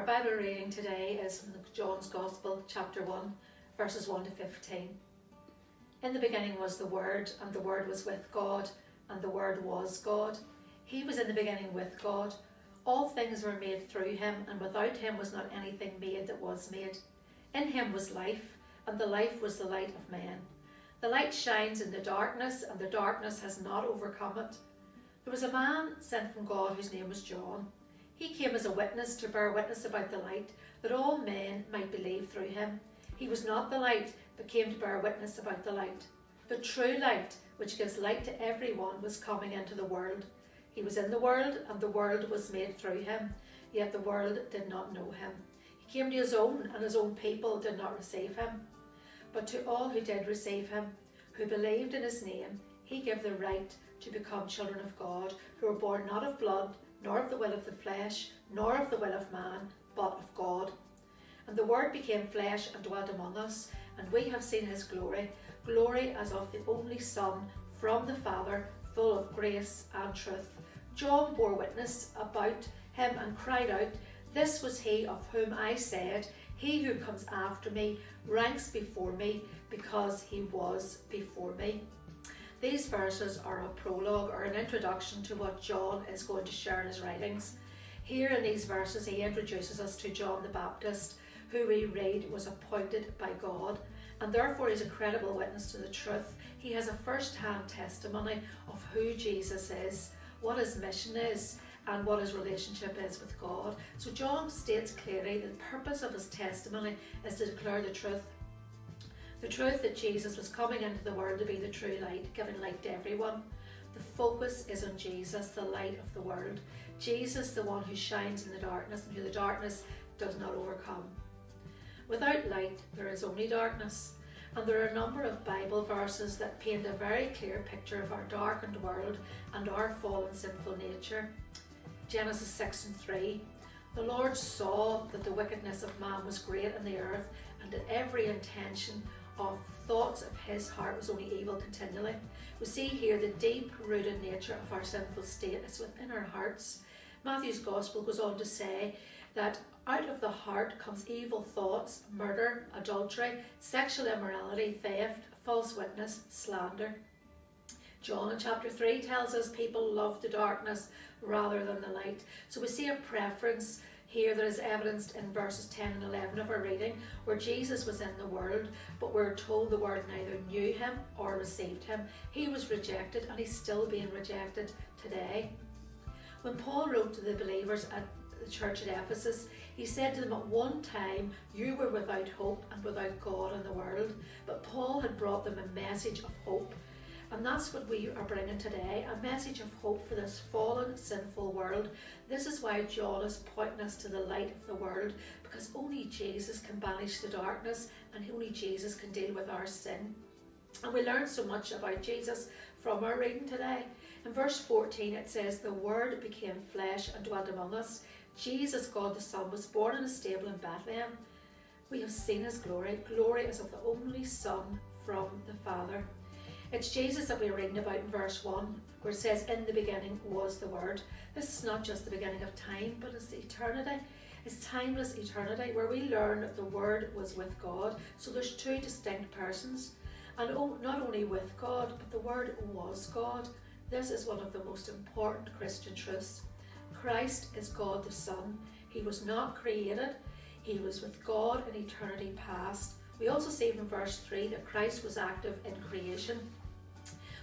Bible reading today is from John's Gospel, chapter 1, verses 1 to 15. In the beginning was the Word, and the Word was with God, and the Word was God. He was in the beginning with God. All things were made through him, and without him was not anything made that was made. In him was life, and the life was the light of men. The light shines in the darkness, and the darkness has not overcome it. There was a man sent from God whose name was John. He came as a witness to bear witness about the light, that all men might believe through him. He was not the light, but came to bear witness about the light. The true light, which gives light to everyone, was coming into the world. He was in the world, and the world was made through him, yet the world did not know him. He came to his own, and his own people did not receive him. But to all who did receive him, who believed in his name, he gave the right to become children of God, who were born not of blood, nor of the will of the flesh, nor of the will of man, but of God. And the Word became flesh and dwelt among us, and we have seen his glory, glory as of the only Son from the Father, full of grace and truth. John bore witness about him and cried out, "This was he of whom I said, he who comes after me ranks before me, because he was before me." These verses are a prologue, or an introduction to what John is going to share in his writings. Here in these verses he introduces us to John the Baptist, who we read was appointed by God, and therefore is a credible witness to the truth. He has a first-hand testimony of who Jesus is, what his mission is, and what his relationship is with God. So John states clearly that the purpose of his testimony is to declare the truth. The truth that Jesus was coming into the world to be the true light, giving light to everyone. The focus is on Jesus, the light of the world. Jesus, the one who shines in the darkness and who the darkness does not overcome. Without light, there is only darkness. And there are a number of Bible verses that paint a very clear picture of our darkened world and our fallen sinful nature. Genesis 6:3. The Lord saw that the wickedness of man was great in the earth, and that every intention of thoughts of his heart was only evil continually. We see here the deep-rooted nature of our sinful state is within our hearts. Matthew's Gospel goes on to say that out of the heart comes evil thoughts, murder, adultery, sexual immorality, theft, false witness, slander. John in chapter 3 tells us people love the darkness rather than the light. So we see a preference here that is evidenced in verses 10 and 11 of our reading, where Jesus was in the world, but we're told the world neither knew him or received him. He was rejected, and he's still being rejected today. When Paul wrote to the believers at the church at Ephesus, he said to them, at one time you were without hope and without God in the world, but Paul had brought them a message of hope. And that's what we are bringing today, a message of hope for this fallen, sinful world. This is why John is pointing us to the light of the world, because only Jesus can banish the darkness, and only Jesus can deal with our sin. And we learn so much about Jesus from our reading today. In verse 14 it says, "The Word became flesh and dwelt among us." Jesus, God the Son, was born in a stable in Bethlehem. We have seen his glory. Glory as of the only Son from the Father. It's Jesus that we're reading about in verse 1, where it says, "In the beginning was the Word." This is not just the beginning of time, but it's eternity. It's timeless eternity, where we learn that the Word was with God. So there's two distinct persons. And not only with God, but the Word was God. This is one of the most important Christian truths. Christ is God the Son. He was not created. He was with God in eternity past. We also see from verse 3 that Christ was active in creation.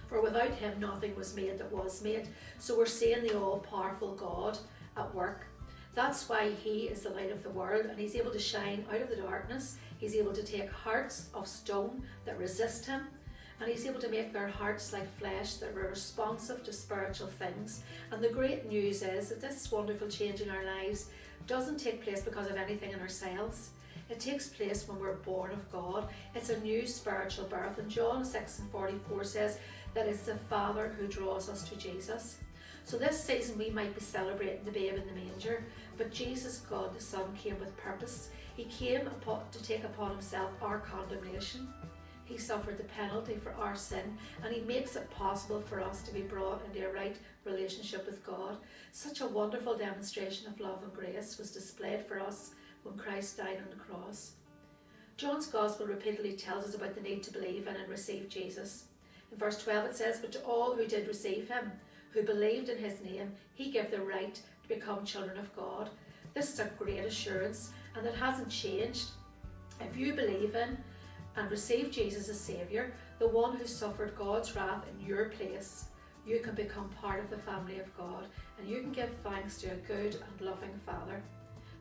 For without him nothing was made that was made. So we're seeing the all-powerful God at work. That's why he is the light of the world, and he's able to shine out of the darkness. He's able to take hearts of stone that resist him, and he's able to make their hearts like flesh that are responsive to spiritual things. And the great news is that this wonderful change in our lives doesn't take place because of anything in ourselves. It takes place when we're born of God. It's a new spiritual birth. And John 6:44 says that it's the Father who draws us to Jesus. So this season we might be celebrating the babe in the manger, but Jesus, God the Son, came with purpose. He came to take upon himself our condemnation. He suffered the penalty for our sin, and he makes it possible for us to be brought into a right relationship with God. Such a wonderful demonstration of love and grace was displayed for us when Christ died on the cross. John's Gospel repeatedly tells us about the need to believe in and receive Jesus. In verse 12 it says, "But to all who did receive him, who believed in his name, he gave the right to become children of God." This is a great assurance, and it hasn't changed. If you believe in and receive Jesus as Saviour, the one who suffered God's wrath in your place, you can become part of the family of God, and you can give thanks to a good and loving Father.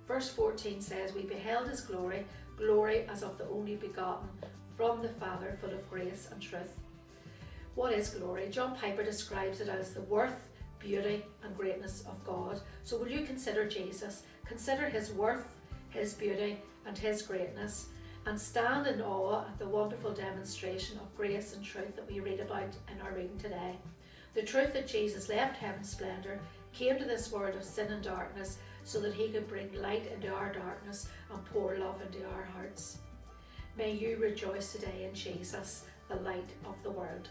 Verse 14 says, "We beheld his glory, glory as of the only begotten from the Father, full of grace and truth." What is glory? John Piper describes it as the worth, beauty and greatness of God. So will you consider Jesus? Consider his worth, his beauty and his greatness, and stand in awe at the wonderful demonstration of grace and truth that we read about in our reading today. The truth that Jesus left heaven's splendour, came to this world of sin and darkness so that he could bring light into our darkness and pour love into our hearts. May you rejoice today in Jesus, the light of the world.